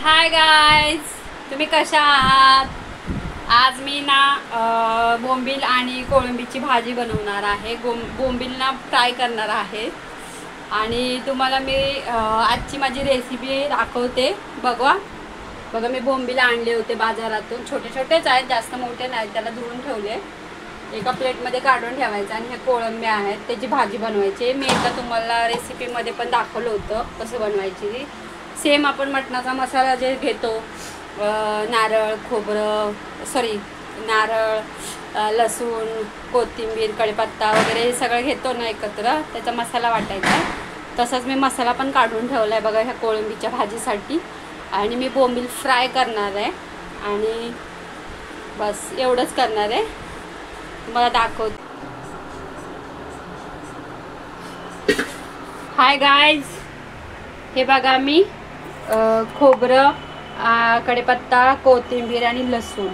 Hi guys, तुम्ही कशा आहात? आज मी ना बोंबील आणि कोळंबीची भाजी बनवणार आहे. बोंबील ना फ्राय करणार आहे आणि तुम्हाला मी आजची माझी रेसिपी दाखवते. बघा मी बोंबील आणले होते बाजारातून. छोटे छोटेच आहेत, जास्त मोठे नाहीत. त्याला धुवून ठेवले, एका प्लेटमध्ये काढून ठेवायचं. आणि हे कोळंबी आहेत, त्याची भाजी बनवायची. मी एकदा तुम्हाला रेसिपीमध्ये पण दाखवलं होतं कसं बनवायची. सेम आपण मटणाचा मसाला जे घेतो, नारळ लसूण, कोथिंबीर, कढीपत्ता वगैरे हे सगळं घेतो ना एकत्र, त्याचा मसाला वाटायचा. तसंच मी मसाला पण काढून ठेवला आहे बघा ह्या कोळंबीच्या भाजीसाठी. आणि मी बोंबील फ्राय करणार आहे आणि बस एवढंच करणार आहे. तुम्हाला दाखवते. हाय गाईज, हे बघा मी खोबरं, कढीपत्ता, कोथिंबीर आणि लसूण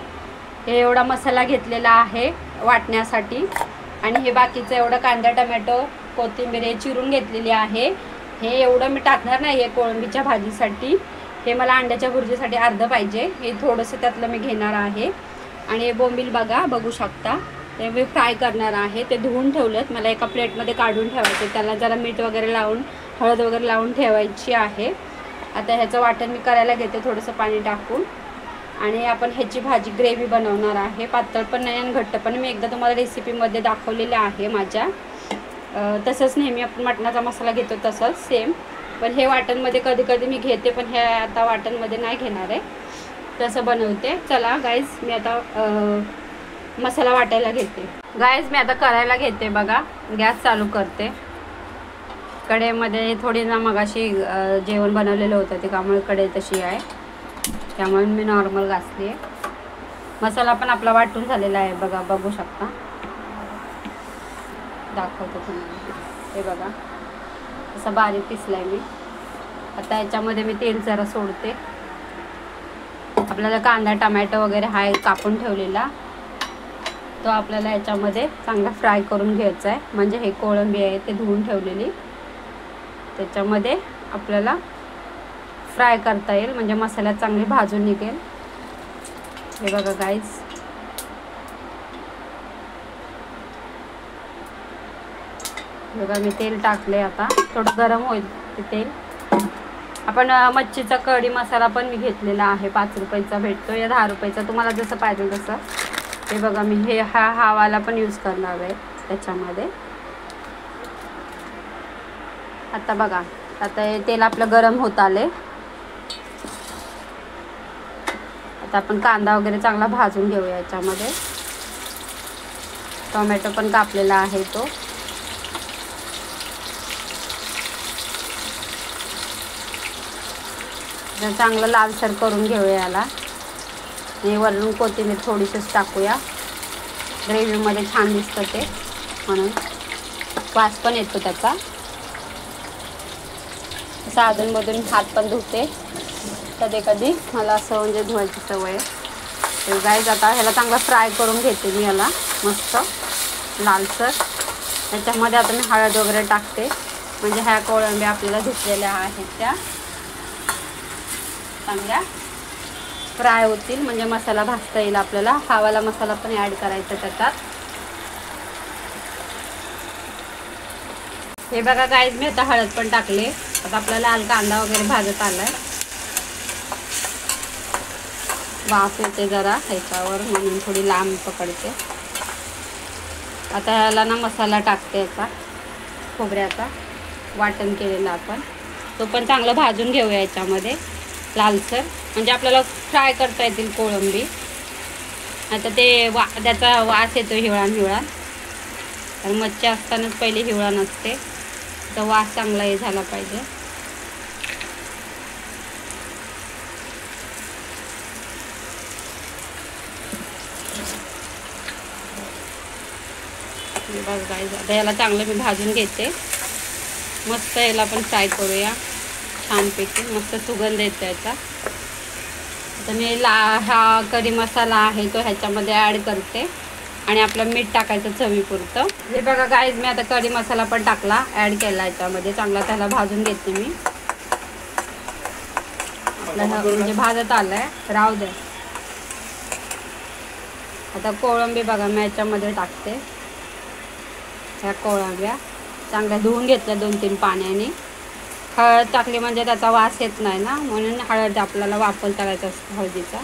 हे एवढा मसाला घेतलेला आहे वाटण्यासाठी. आणि हे बाकीचं एवढं कांदा, टमॅटो, कोथिंबीर हे चिरून घेतलेली आहे. हे एवढं मी टाकणार नाही आहे कोळंबीच्या भाजीसाठी. हे मला अंड्याच्या भुर्जीसाठी अर्धं पाहिजे. हे थोडंसं त्यातलं मी घेणार आहे. आणि हे बोंबील बघू शकता, ते मी फ्राय करणार आहे. ते धुवून ठेवलेत, मला एका प्लेटमध्ये काढून ठेवायचे. त्याला जरा मीठ वगैरे लावून, हळद वगैरे लावून ठेवायची आहे. आता ह्याचं वाटण मी करायला घेते थोडंसं पाणी टाकून. आणि आपण ह्याची भाजी ग्रेव्ही बनवणार आहे. पातळ पण नाही आणि घट्ट पण. मी एकदा तुम्हाला रेसिपीमध्ये दाखवलेलं आहे माझ्या. तसंच नेहमी आपण मटणाचा मसाला घेतो तसंच सेम. पण हे वाटणमध्ये कधी कधी मी घेते, पण हे आता वाटणमध्ये नाही घेणार आहे, तसं बनवते. चला गाईज, मी आता मसाला वाटायला घेते. गाईज, मी आता करायला घेते. बघा, गॅस चालू करते. कढईमध्ये थोडी ना मगाशी जेवण बनवलेलं होतं ते, त्यामुळे कढई तशी आहे, त्यामुळे मी नॉर्मल घासली आहे. मसाला पण आपला वाटून झालेला आहे बघा, बघू शकता. दाखवते तुम्हाला. हे बघा असं बारीक पिसलं आहे मी. आता याच्यामध्ये मी तेल जरा सोडते. आपल्याला कांदा, टमॅटो वगैरे हा कापून ठेवलेला तो आपल्याला याच्यामध्ये चांगला फ्राय करून घ्यायचा आहे. म्हणजे हे कोळंबी आहे ते धुवून ठेवलेली, त्याच्यामध्ये आपल्याला फ्राय करता येईल, म्हणजे मसाल्यात चांगली भाजून निघेल. हे बघा गाईज, बघा मी तेल टाकले. आता थोडं गरम होईल ते तेल. आपण मच्छीचा कढी मसाला पण मी घेतलेला आहे, 5 रुपयाचा भेटतो या 10 रुपयाचा, तुम्हाला जसं पाहिजे तसं. हे बघा मी हे हा वाला पण यूज करणार आहे त्याच्यामध्ये. आता बघा, आता हे तेल आपलं गरम होत आले. आता आपण कांदा वगैरे चांगला भाजून घेऊया याच्यामध्ये. टोमॅटो पण कापलेला आहे तो. चांगलं लालसर करून घेऊया याला. आणि वरून कोथिंबीर थोडीशीच टाकूया, ग्रेव्हीमध्ये छान दिसतं ते, म्हणून वास पण येतो त्याचा. अधूनमधून हात पण धुते कधी कधी, मला असं म्हणजे धुवायची सवय आहे. गाईज, आता ह्याला चांगला फ्राय करून घेते मी याला मस्त लालसर. त्याच्यामध्ये आता मी हळद वगैरे टाकते, म्हणजे ह्या कोळंब्या आपल्याला धुतलेल्या आहेत त्या चांगल्या फ्राय होतील, म्हणजे मसाला भाजता येईल आपल्याला. हावाला मसाला पण ॲड करायचा त्याच्यात. हे बघा गाईज, मी आता हळद पण टाकले. आता आपला लाल कांदा वगैरे भाजत आलाय. वाफ येते जरा ह्याच्यावर, म्हणून थोडी लांब पकडते. आता ह्याला ना मसाला टाकते याचा खोबऱ्याचा, वाटण केलेला आपण, तो पण चांगला भाजून घेऊया याच्यामध्ये लालसर, म्हणजे आपल्याला फ्राय करता येतील कोळंबी. आता ते त्याचा वास येतो हिवळा, कारण मच्छी असतानाच पहिले हिवळा नसते, तर वास चांगला हे झाला पाहिजे. बस गाईज, आता याला चांगलं मी भाजून घेते. मस्त याला पण फ्राय करूया छानपैकी, मस्त सुगंध येतो याचा. आता मी हा कढी मसाला आहे तो ह्याच्यामध्ये ॲड करते. आणि आपलं मीठ टाकायचं चवीपुरतं. हे बघा गाईज, मी आता कढी मसाला पण टाकला, ॲड केला याच्यामध्ये. चांगला त्याला भाजून घेते मी. आपला म्हणजे भाजत आलाय, राहू दे. आता कोळंबी बघा मी याच्यामध्ये टाकते. ह्या कोळंब्या चांगल्या धुवून घेतल्या 2-3 पाण्याने. हळद टाकली म्हणजे त्याचा वास येत नाही ना, म्हणून हळद आपल्याला वापर करायचा असतो हळदीचा.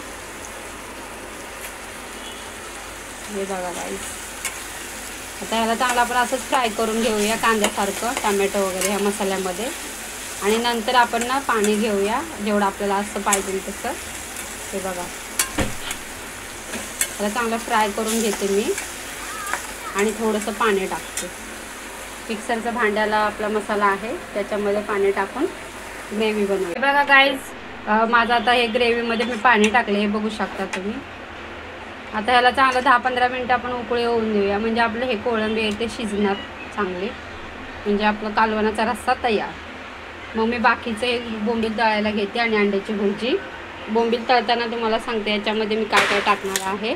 हे बघा गाईस, आता ह्याला चांगला आपण असंच फ्राय करून घेऊया कांद्यासारखं, टमॅटो वगैरे ह्या मसाल्यामध्ये. आणि नंतर आपण ना पाणी घेऊया जेवढं आपल्याला असं पाहिजे तसं. हे बघा त्याला चांगलं फ्राय करून घेते मी आणि थोडंसं पाणी टाकते. मिक्सरचा भांड्याला आपला मसाला आहे त्याच्यामध्ये पाणी टाकून ग्रेव्ही बनवते. हे बघा गाईज, माझं आता हे ग्रेव्हीमध्ये मी पाणी टाकले, हे बघू शकता तुम्ही. आता ह्याला चांगलं 10-15 मिनटं आपण उकळी येऊन देऊया, म्हणजे आपलं हे कोळंबी आहे ते शिजणार चांगले, म्हणजे आपलं कालवणाचा रस्सा तयार. मग मी बाकीचे बोंबील तळायला घेते आणि अंड्याची भुर्जी. बोंबील तळताना तुम्हाला सांगते याच्यामध्ये मी काय काय टाकणार आहे.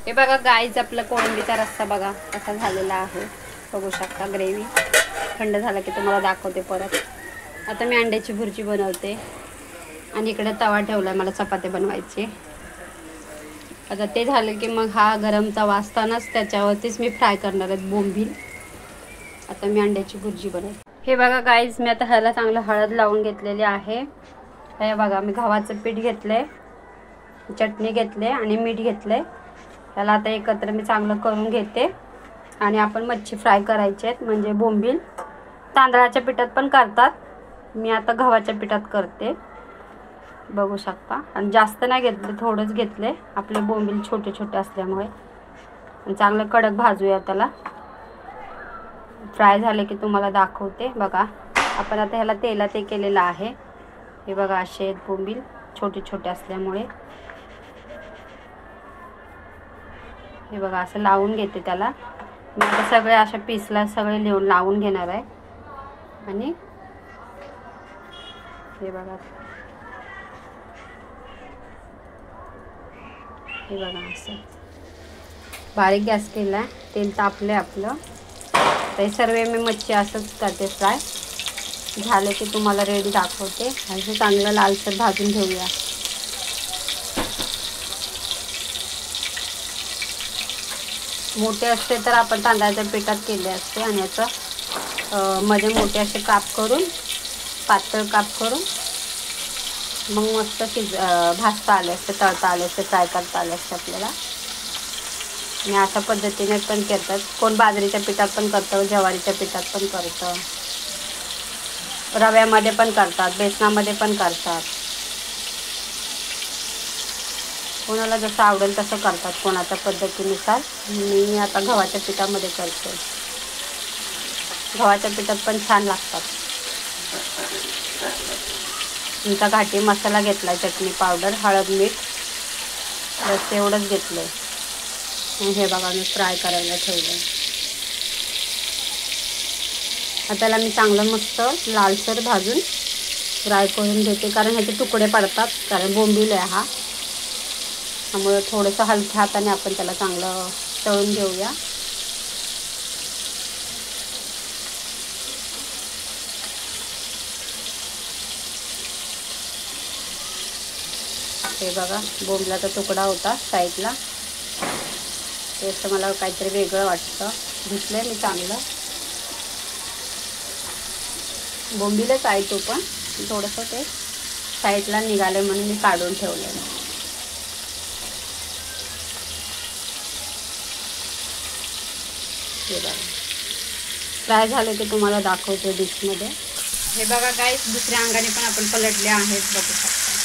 हे बघा गाईज, आपला कोळंबीचा रस्सा बघा कसा झालेला आहे, बघू शकता. ग्रेव्ही थंड झाला की तुम्हाला दाखवते परत. आता मी अंड्याची भुर्जी बनवते आणि इकडे तवा ठेवला आहे मला चपाती बनवायची. आता ते झालं की मग हा गरम तवा असतानाच त्याच्यावरतीच मी फ्राय करणार आहे बोंबील. आता मी अंड्याची भुर्जी बनवते. हे बघा गाईज, मी आता ह्याला चांगलं हळद लावून घेतलेली आहे. हे बघा मी गव्हाचं पीठ घेतलंय, चटणी घेतले आणि मीठ घेतलंय. त्याला आता एकत्र मी चांगलं करून घेते आणि आपण मच्छी फ्राय करायचे आहेत, म्हणजे बोंबील तांदळाच्या पिठात पण करतात, मी आता गव्हाच्या पिठात करते, बघू शकता. आणि जास्त नाही घेतले, थोडंच घेतले, आपले बोंबील छोटे छोटे असल्यामुळे. आणि चांगलं कडक भाजूया त्याला. फ्राय झाले की तुम्हाला दाखवते. बघा आपण आता ह्याला तेलात हे केलेलं आहे. हे बघा असे आहेत बोंबील छोटे छोटे असल्यामुळे. हे बघा असं लावून घेते त्याला मी. आता सगळे अशा पीसला सगळे लावून घेणार आहे. आणि हे बघा, हे बघा असं बारीक गॅस केला आहे, तेल तापले आपलं. तर सर्व मी मच्छी असंच करते फ्राय. झाले की तुम्हाला रेडी दाखवते. असं चांगलं लालसर भाजून घेऊया. मोठे असते तर आपण तांदळाच्या पिठात केले असते आणि याचं मध्ये मोठे असे काप करून, पातळ काप करून मग मस्त भाजता आले असते, तळता आले असते, फ्राय करता आले असते आपल्याला. आणि अशा पद्धतीने पण करतात. कोण बाजरीच्या पिठात पण करतं, ज्वारीच्या पिठात पण करतं, रव्यामध्ये पण करतात, बेसनामध्ये पण करतात. कोणाला जसं आवडेल तसं करतात, कोणाच्या पद्धतीनुसार. मी आता गव्हाच्या पिठामध्ये करते. गव्हाच्या पिठात पण छान लागतात. तुमचा घाटी मसाला घेतला, चटणी पावडर, हळद, मीठ, बस एवढंच घेतलं आहे. हे बघा मी फ्राय करायला ठेवलं. आता त्याला मी चांगलं मस्त लालसर भाजून फ्राय करून घेते, कारण ह्याचे तुकडे पडतात, कारण बोंबील आहे हा. त्यामुळे थोडंसं हलक्या हाताने आपण त्याला चांगलं तळून घेऊया. हे बघा बोंबलाचा तुकडा होता साईडला, ते असं मला काहीतरी वेगळं वाटतं. धुतलंय मी चांगलं. बोंबीलच आहे तो, पण थोडंसं ते साईडला निघाले म्हणून मी काढून ठेवलेलं. हे बघा फ्राय झाले की तुम्हाला दाखवते डिशमध्ये. हे बघा गाईस, दुसऱ्या अंगाने पण आपण पलटले आहेत, बघू शकता.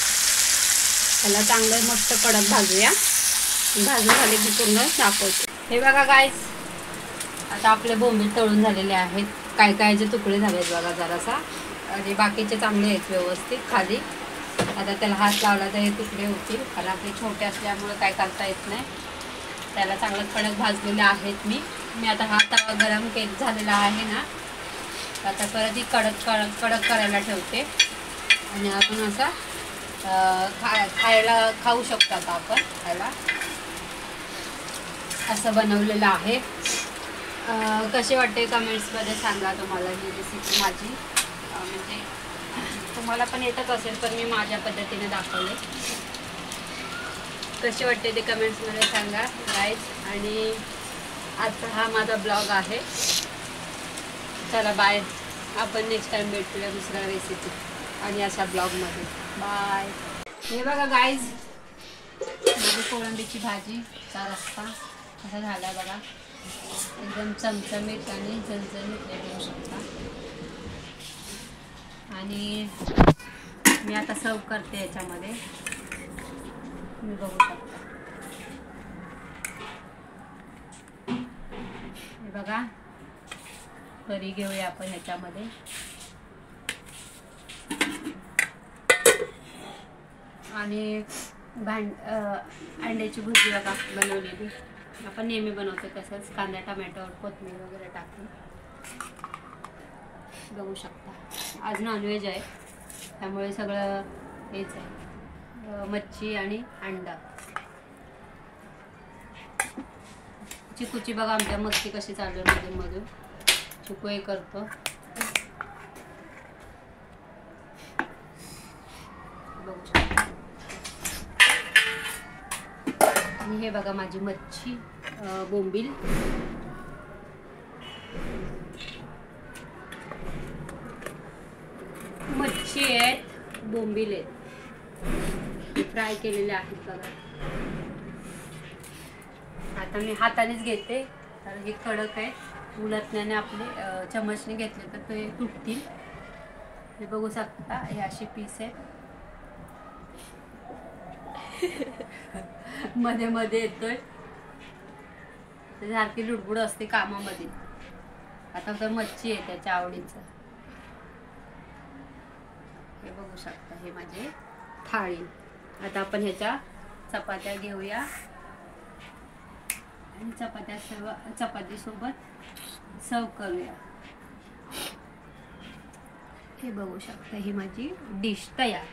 त्याला चांगलं मस्त कडक भाजूया. भाजून झाले की पूर्ण दाखवते. हे बघा गाईस, आता आपले बोंबील तळून झालेले आहेत. काय कायचे तुकडे झालेत बघा जरासा, आणि बाकीचे चांगले आहेत व्यवस्थित खाली. आता त्याला हात लावला तर हे तुकडे होतील, कारण आपले छोटे असल्यामुळे काय करता येत नाही. त्याला चांगलं कडक भाजलेले आहेत मी आता हा तवा गरम झालेला आहे ना, आता परत ही कडक करायला ठेवते. आणि आपण असा खाऊ शकतो. आता आपण खायला असं बनवलेलं आहे. कशी वाटते कमेंट्समध्ये सांगा तुम्हाला ही रेसिपी माझी. म्हणजे तुम्हाला पण येतच असेल, पण मी माझ्या पद्धतीने दाखवले. कशी वाटते ते कमेंट्समध्ये सांगा गाईज. आणि आजचा हा माझा ब्लॉग आहे. चला बाय. आपण नेक्स्ट टाइम भेटूया दुसऱ्या रेसिपी आणि अशा ब्लॉगमध्ये. बाय. हे बघा गाईज, माझी कोळंबीची भाजीचा रस्सा कसा झाला बघा. एकदम चमचमीत आणि झणझणीत देऊ शकता. आणि मी आता सर्व करते याच्यामध्ये. तुम्ही बघू शकता. हे बघा, करी घेऊया आपण ह्याच्यामध्ये. आणि अंड्याची भुर्जी बघा बनवलेली. आपण नेहमी बनवतो तसंच, कांदा टमॅटो कोथिंबीर वगैरे टाकून. बघू शकता आज नॉनव्हेज आहे, त्यामुळे सगळं हेच आहे, मच्छी आणि अंडा. चिकूची बघा आमच्या मस्ती कशी चालू आहे मधून मधून. चिकू हे करतो. बघू शकता. आणि हे बघा माझी मच्छी बोंबील. मच्छी आहेत, बोंबील आहेत, फ्राय केलेले आहेत बघा. आता मी हातानेच घेते, तर हे कडक आहे. उलटण्याने आपले चमचने घेतले तर ते तुटतील. हे बघू शकता, हे असे पीस आहेत. मध्ये मध्ये येतोय, सारखी लुडबुड असते कामामध्ये. आता तर मच्छी आहे त्याच्या आवडीचं. हे बघू शकता, हे माझे थाळी. आता आपण ह्याच्या चपात्या घेऊया आणि चपातीसोबत सर्व करूया. हे बघू शकता, ही माझी डिश तयार.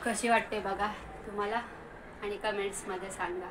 कशी वाटते बघा तुम्हाला, आणि कमेंट्समध्ये सांगा.